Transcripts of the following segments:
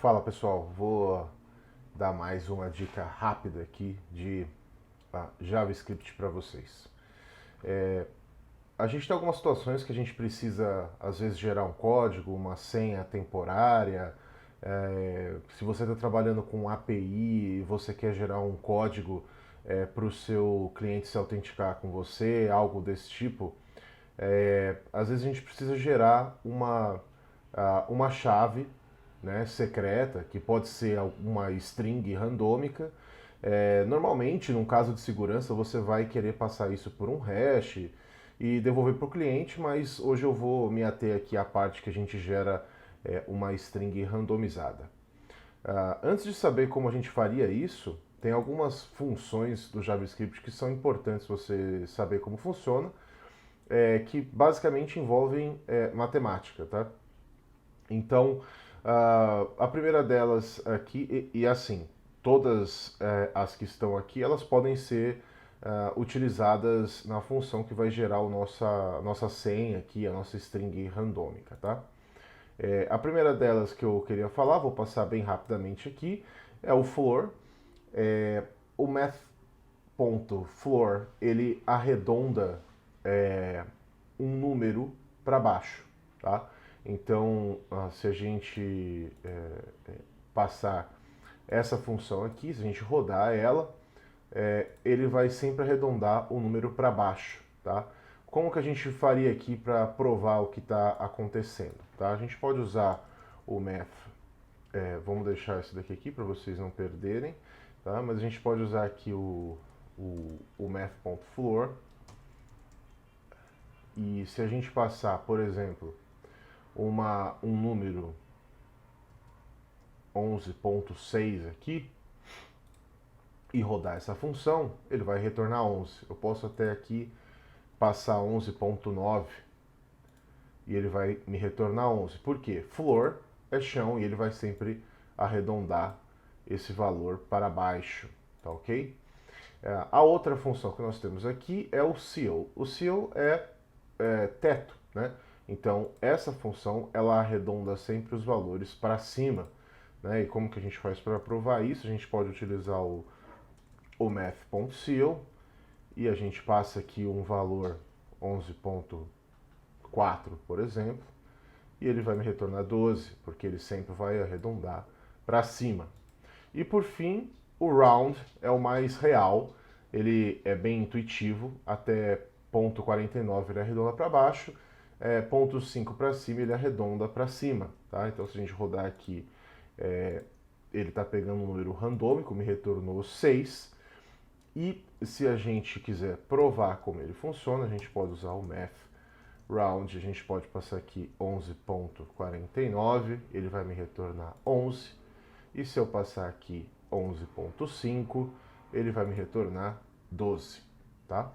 Fala pessoal, vou dar mais uma dica rápida aqui de JavaScript para vocês. A gente tem algumas situações que a gente precisa às vezes gerar um código, uma senha temporária. Se você está trabalhando com API e você quer gerar um código para o seu cliente se autenticar com você, algo desse tipo, às vezes a gente precisa gerar uma chave, né, secreta, que pode ser uma string randômica. Normalmente, num caso de segurança, você vai querer passar isso por um hash e devolver para o cliente, mas hoje eu vou me ater aqui à parte que a gente gera uma string randomizada. Antes de saber como a gente faria isso, tem algumas funções do JavaScript que são importantes você saber como funciona, que basicamente envolvem matemática, tá? Então, a primeira delas aqui, e assim, todas as que estão aqui, elas podem ser utilizadas na função que vai gerar a nossa senha aqui, a nossa string randômica, tá? A primeira delas que eu queria falar, vou passar bem rapidamente aqui, é o floor. O math.floor, ele arredonda um número para baixo, tá? Então, se a gente passar essa função aqui, se a gente rodar ela, ele vai sempre arredondar o número para baixo, tá? Como que a gente faria aqui para provar o que está acontecendo, tá? A gente pode usar o math, vamos deixar isso daqui aqui para vocês não perderem, tá? Mas a gente pode usar aqui o math.floor, e se a gente passar, por exemplo, um número 11.6 aqui e rodar essa função, ele vai retornar 11. Eu posso até aqui passar 11.9 e ele vai me retornar 11. Por quê? Floor é chão e ele vai sempre arredondar esse valor para baixo, tá ok? A outra função que nós temos aqui é o ceil. O ceil é teto, né? Então essa função ela arredonda sempre os valores para cima, né? E como que a gente faz para provar isso? A gente pode utilizar o math.ceil e a gente passa aqui um valor 11.4, por exemplo, e ele vai me retornar 12, porque ele sempre vai arredondar para cima. E por fim, o round é o mais real, ele é bem intuitivo, até ponto 49 ele arredonda para baixo, ponto 5 para cima ele arredonda para cima, tá? Então se a gente rodar aqui, ele está pegando um número randômico, me retornou 6, e se a gente quiser provar como ele funciona, a gente pode usar o math round, a gente pode passar aqui 11.49, ele vai me retornar 11, e se eu passar aqui 11.5, ele vai me retornar 12, tá?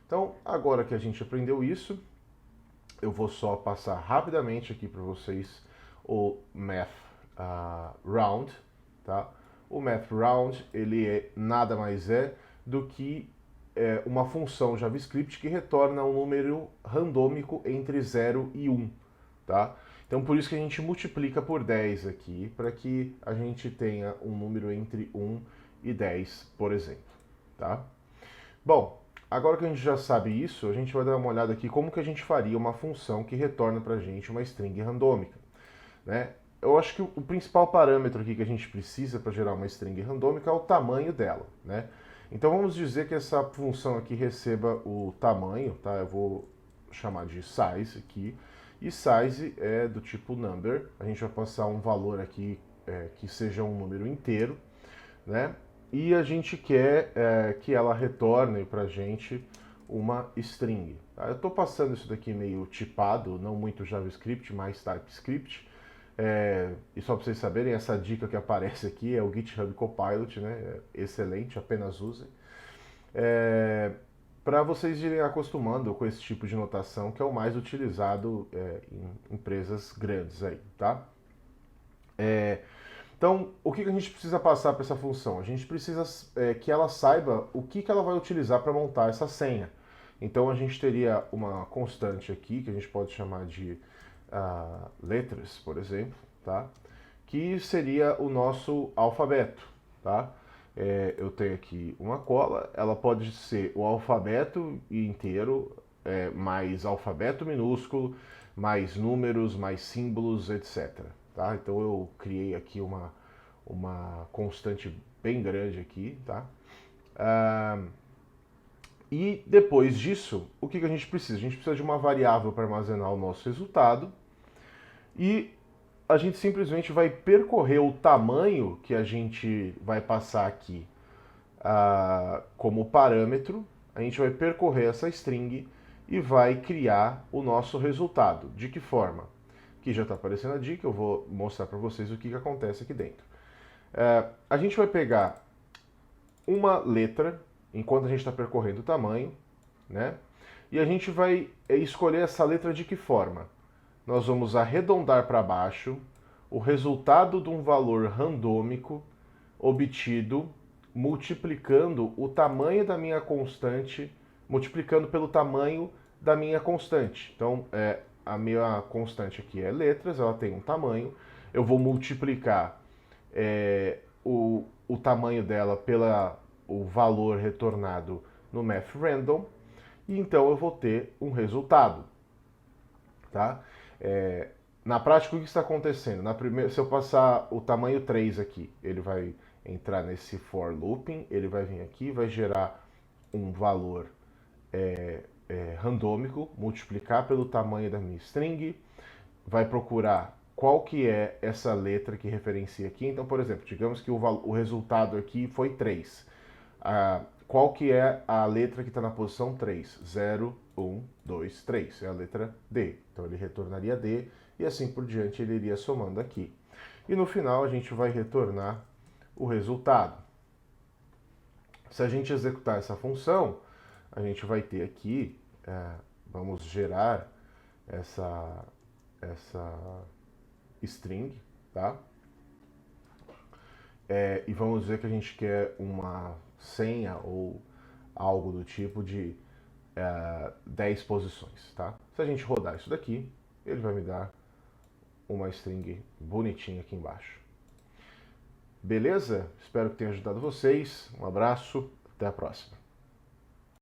Então, agora que a gente aprendeu isso, eu vou só passar rapidamente aqui para vocês o math round, tá? O math round, ele nada mais do que uma função JavaScript que retorna um número randômico entre 0 e 1, tá? Então por isso que a gente multiplica por 10 aqui, para que a gente tenha um número entre 1 e 10, por exemplo, tá? Bom, agora que a gente já sabe isso, a gente vai dar uma olhada aqui como que a gente faria uma função que retorna para a gente uma string randômica, né? Eu acho que o principal parâmetro aqui que a gente precisa para gerar uma string randômica é o tamanho dela, né? Então vamos dizer que essa função aqui receba o tamanho, tá? Eu vou chamar de size aqui, e size é do tipo number. A gente vai passar um valor aqui que seja um número inteiro, né? E a gente quer que ela retorne para a gente uma string. Tá? Eu estou passando isso daqui meio tipado, não muito JavaScript, mais TypeScript. E só para vocês saberem, essa dica que aparece aqui é o GitHub Copilot, né? É excelente, apenas usem. Para vocês irem acostumando com esse tipo de notação, que é o mais utilizado em empresas grandes aí, tá? Então, o que a gente precisa passar para essa função? A gente precisa que ela saiba o que ela vai utilizar para montar essa senha. Então, a gente teria uma constante aqui, que a gente pode chamar de letras, por exemplo, tá? que seria o nosso alfabeto, tá? Eu tenho aqui uma cola, ela pode ser o alfabeto inteiro, mais alfabeto minúsculo, mais números, mais símbolos, etc. Tá? Então eu criei aqui uma constante bem grande aqui, tá? E depois disso, o que a gente precisa? A gente precisa de uma variável para armazenar o nosso resultado e a gente simplesmente vai percorrer o tamanho que a gente vai passar aqui como parâmetro, a gente vai percorrer essa string e vai criar o nosso resultado. De que forma? Aqui já está aparecendo a dica, eu vou mostrar para vocês o que acontece aqui dentro. A gente vai pegar uma letra, enquanto a gente está percorrendo o tamanho, né? E a gente vai escolher essa letra de que forma? Nós vamos arredondar para baixo o resultado de um valor randômico obtido multiplicando o tamanho da minha constante, multiplicando pelo tamanho da minha constante. Então, a minha constante aqui é letras, ela tem um tamanho, eu vou multiplicar o tamanho dela pelo valor retornado no MathRandom, e então eu vou ter um resultado. Tá? Na prática, o que está acontecendo? Se eu passar o tamanho 3 aqui, ele vai entrar nesse for looping, ele vai vir aqui, vai gerar um valor randômico, multiplicar pelo tamanho da minha string, vai procurar qual que é essa letra que referencia aqui. Então, por exemplo, digamos que o resultado aqui foi 3. Qual que é a letra que está na posição 3? 0, 1, 2, 3. É a letra D. Então ele retornaria D e assim por diante ele iria somando aqui. E no final a gente vai retornar o resultado. Se a gente executar essa função, a gente vai ter aqui, vamos gerar essa string, tá? E vamos dizer que a gente quer uma senha ou algo do tipo de 10 posições, tá? Se a gente rodar isso daqui, ele vai me dar uma string bonitinha aqui embaixo. Beleza? Espero que tenha ajudado vocês. Um abraço, até a próxima.